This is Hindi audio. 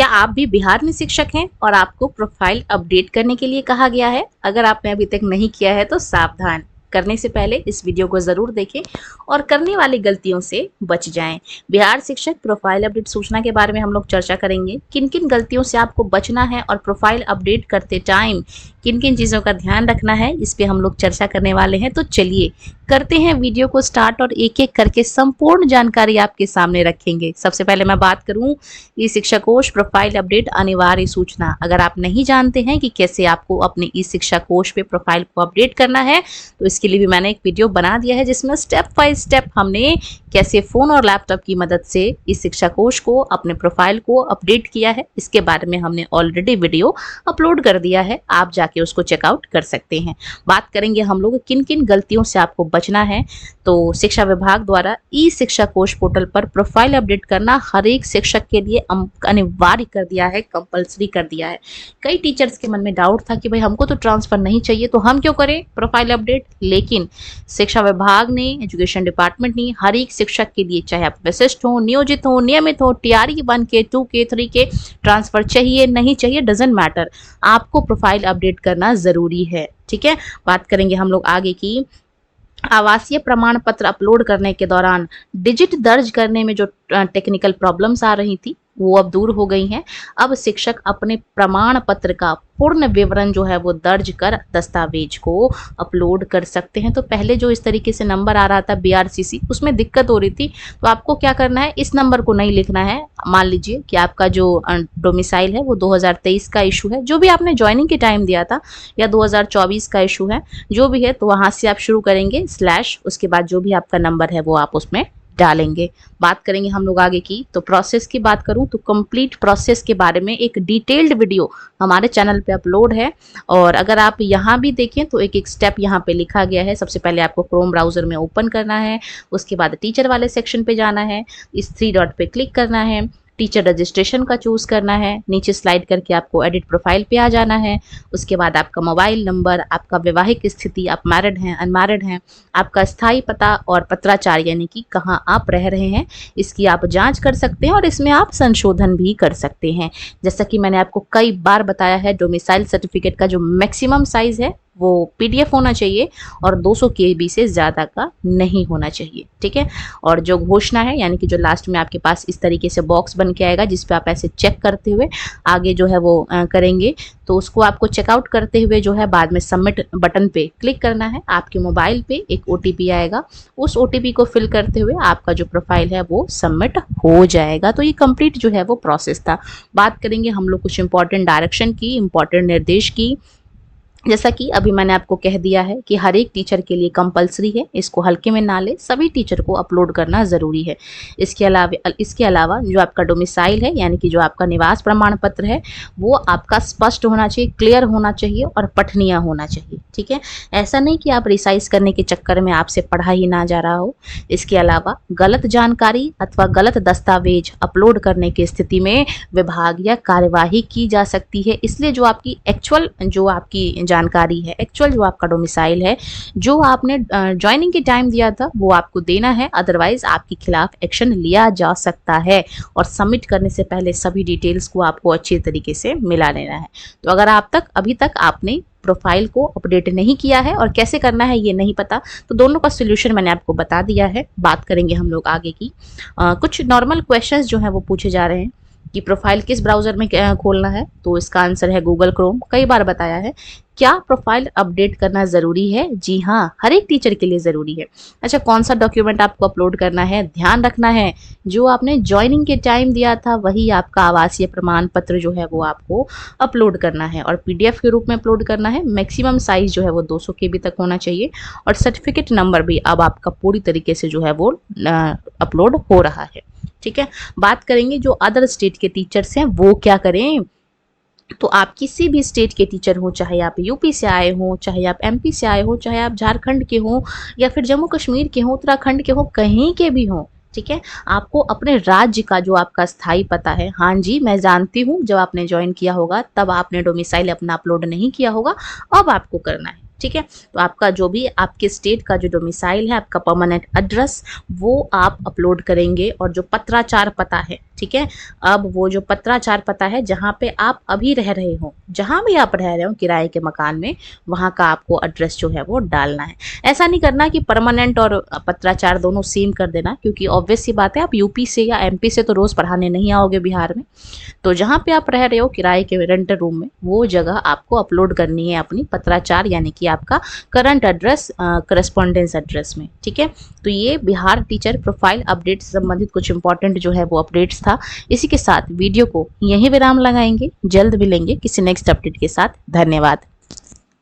क्या आप भी बिहार में शिक्षक हैं और आपको प्रोफाइल अपडेट करने के लिए कहा गया है? अगर आपने अभी तक नहीं किया है तो सावधान। करने से पहले इस वीडियो को जरूर देखें और करने वाली गलतियों से बच जाएं। बिहार शिक्षक प्रोफाइल अपडेट सूचना के बारे में हम लोग चर्चा करेंगे। किन किन गलतियों से आपको बचना है और प्रोफाइल अपडेट करते टाइम किन किन चीज़ों का ध्यान रखना है, इस पे हम लोग चर्चा करने वाले हैं। तो चलिए करते हैं वीडियो को स्टार्ट और एक एक करके संपूर्ण जानकारी आपके सामने रखेंगे। सबसे पहले मैं बात करूं ई शिक्षा कोष प्रोफाइल अपडेट अनिवार्य सूचना। अगर आप नहीं जानते हैं कि कैसे आपको अपने ई शिक्षा कोष पे प्रोफाइल को अपडेट करना है तो इसके लिए भी मैंने एक वीडियो बना दिया है जिसमें स्टेप बाय स्टेप हमने कैसे फोन और लैपटॉप की मदद से इस शिक्षा कोष को अपने प्रोफाइल को अपडेट किया है। इसके बारे में हमने ऑलरेडी वीडियो अपलोड कर दिया है, आप जाके उसको चेकआउट कर सकते हैं। बात करेंगे हम लोग किन किन गलतियों से आपको बचना है। तो शिक्षा विभाग द्वारा ई शिक्षा कोष पोर्टल पर प्रोफाइल अपडेट करना हर एक शिक्षक के लिए अनिवार्य कर दिया है, कंपलसरी कर दिया है। कई टीचर्स के मन में डाउट था कि भाई हमको तो ट्रांसफर नहीं चाहिए तो हम क्यों करें प्रोफाइल अपडेट, लेकिन शिक्षा विभाग ने, एजुकेशन डिपार्टमेंट ने हर एक शिक्षक के लिए, चाहे आप विशिष्ट हो, नियोजित हो, नियमित हो, टीआरई 1 के 2 के 3 के, ट्रांसफर चाहिए नहीं चाहिए डजंट मैटर, आपको प्रोफाइल अपडेट करना जरूरी है। ठीक है, बात करेंगे हम लोग आगे की। आवासीय प्रमाण पत्र अपलोड करने के दौरान डिजिट दर्ज करने में जो टेक्निकल प्रॉब्लम्स आ रही थी वो अब दूर हो गई हैं। अब शिक्षक अपने प्रमाण पत्र का पूर्ण विवरण जो है वो दर्ज कर दस्तावेज को अपलोड कर सकते हैं। तो पहले जो इस तरीके से नंबर आ रहा था बीआरसीसी, उसमें दिक्कत हो रही थी। तो आपको क्या करना है, इस नंबर को नहीं लिखना है। मान लीजिए कि आपका जो डोमिसाइल है वो 2023 का इशू है, जो भी आपने ज्वाइनिंग के टाइम दिया था, या 2024 का इशू है, जो भी है, तो वहां से आप शुरू करेंगे स्लैश, उसके बाद जो भी आपका नंबर है वो आप उसमें डालेंगे। बात करेंगे हम लोग आगे की। तो प्रोसेस की बात करूं तो कंप्लीट प्रोसेस के बारे में एक डिटेल्ड वीडियो हमारे चैनल पे अपलोड है, और अगर आप यहां भी देखें तो एक एक स्टेप यहां पे लिखा गया है। सबसे पहले आपको क्रोम ब्राउजर में ओपन करना है, उसके बाद टीचर वाले सेक्शन पे जाना है, इस 3 डॉट पे क्लिक करना है, टीचर रजिस्ट्रेशन का चूज करना है, नीचे स्लाइड करके आपको एडिट प्रोफाइल पे आ जाना है। उसके बाद आपका मोबाइल नंबर, आपका वैवाहिक स्थिति, आप मैरिड हैं अनमैरिड हैं, आपका स्थायी पता और पत्राचार यानी कि कहाँ आप रह रहे हैं, इसकी आप जांच कर सकते हैं और इसमें आप संशोधन भी कर सकते हैं। जैसा कि मैंने आपको कई बार बताया है, डोमिसाइल सर्टिफिकेट का जो मैक्सिमम साइज है वो पीडीएफ होना चाहिए और 200 केबी से ज़्यादा का नहीं होना चाहिए। ठीक है, और जो घोषणा है यानी कि जो लास्ट में आपके पास इस तरीके से बॉक्स बन के आएगा जिस पे आप ऐसे चेक करते हुए आगे जो है वो करेंगे, तो उसको आपको चेकआउट करते हुए जो है बाद में सबमिट बटन पे क्लिक करना है। आपके मोबाइल पे एक ओटीपी आएगा, उस ओटीपी को फिल करते हुए आपका जो प्रोफाइल है वो सबमिट हो जाएगा। तो ये कंप्लीट जो है वो प्रोसेस था। बात करेंगे हम लोग कुछ इंपॉर्टेंट डायरेक्शन की, इंपॉर्टेंट निर्देश की। जैसा कि अभी मैंने आपको कह दिया है कि हर एक टीचर के लिए कंपलसरी है, इसको हल्के में ना ले, सभी टीचर को अपलोड करना ज़रूरी है। इसके अलावा जो आपका डोमिसाइल है यानी कि जो आपका निवास प्रमाण पत्र है वो आपका स्पष्ट होना चाहिए, क्लियर होना चाहिए और पठनीय होना चाहिए। ठीक है, ऐसा नहीं कि आप रिसाइज करने के चक्कर में आपसे पढ़ा ही ना जा रहा हो। इसके अलावा गलत जानकारी अथवा गलत दस्तावेज अपलोड करने की स्थिति में विभाग या कार्यवाही की जा सकती है। इसलिए जो आपकी एक्चुअल जो आपकी जानकारी है, एक्चुअल जो आपका डोमिसाइल है, जो आपने ज्वाइनिंग के टाइम दिया था वो आपको देना है, अदरवाइज आपके खिलाफ एक्शन लिया जा सकता है। और सबमिट करने से पहले सभी डिटेल्स को आपको अच्छे तरीके से मिला लेना है। तो अगर अभी तक आपने प्रोफाइल को अपडेट नहीं किया है और कैसे करना है ये नहीं पता, तो दोनों का सोल्यूशन मैंने आपको बता दिया है। बात करेंगे हम लोग आगे की। कुछ नॉर्मल क्वेश्चंस जो है वो पूछे जा रहे हैं कि प्रोफाइल किस ब्राउजर में खोलना है, तो इसका आंसर है गूगल क्रोम। कई बार बताया है। क्या प्रोफाइल अपडेट करना ज़रूरी है? जी हाँ, हर एक टीचर के लिए ज़रूरी है। अच्छा, कौन सा डॉक्यूमेंट आपको अपलोड करना है? ध्यान रखना है जो आपने ज्वाइनिंग के टाइम दिया था वही आपका आवासीय प्रमाण पत्र जो है वो आपको अपलोड करना है और पीडीएफ के रूप में अपलोड करना है। मैक्सिमम साइज जो है वो 200 केबी तक होना चाहिए और सर्टिफिकेट नंबर भी अब आपका पूरी तरीके से जो है वो अपलोड हो रहा है। ठीक है, बात करेंगे जो अदर स्टेट के टीचर्स हैं वो क्या करें। तो आप किसी भी स्टेट के टीचर हो, चाहे आप यूपी से आए हो, चाहे आप एमपी से आए हो, चाहे आप झारखंड के हो या फिर जम्मू कश्मीर के हो, उत्तराखंड के हो, कहीं के भी हो, ठीक है, आपको अपने राज्य का जो आपका स्थायी पता है, हाँ जी मैं जानती हूँ जब आपने ज्वाइन किया होगा तब आपने डोमिसाइल अपना अपलोड नहीं किया होगा, अब आपको करना है। ठीक है, तो आपका जो भी आपके स्टेट का जो डोमिसाइल है, आपका परमानेंट एड्रेस, वो आप अपलोड करेंगे और जो पत्राचार पता है, ठीक ठीक है। अब वो जो पत्राचार पता है जहाँ पे आप अभी रह रहे हो, जहाँ भी आप रह रहे हो किराए के मकान में, वहाँ का आपको एड्रेस जो है वो डालना है। ऐसा नहीं करना कि परमानेंट और पत्राचार दोनों सेम कर देना, क्योंकि ऑब्वियस सी बात है आप यूपी से या एमपी से तो रोज पढ़ाने नहीं आओगे बिहार में। तो जहाँ पे आप रह रहे हो किराए के रेंटर रूम में, वो जगह आपको अपलोड करनी है अपनी पत्राचार, यानी कि आपका करंट एड्रेस करस्पॉन्डेंस एड्रेस में, ठीक है। तो ये बिहार टीचर प्रोफाइल अपडेट से संबंधित कुछ इंपॉर्टेंट जो है वो अपडेट्स था। इसी के साथ वीडियो को यहीं विराम लगाएंगे, जल्द मिलेंगे किसी नेक्स्ट अपडेट के साथ। धन्यवाद।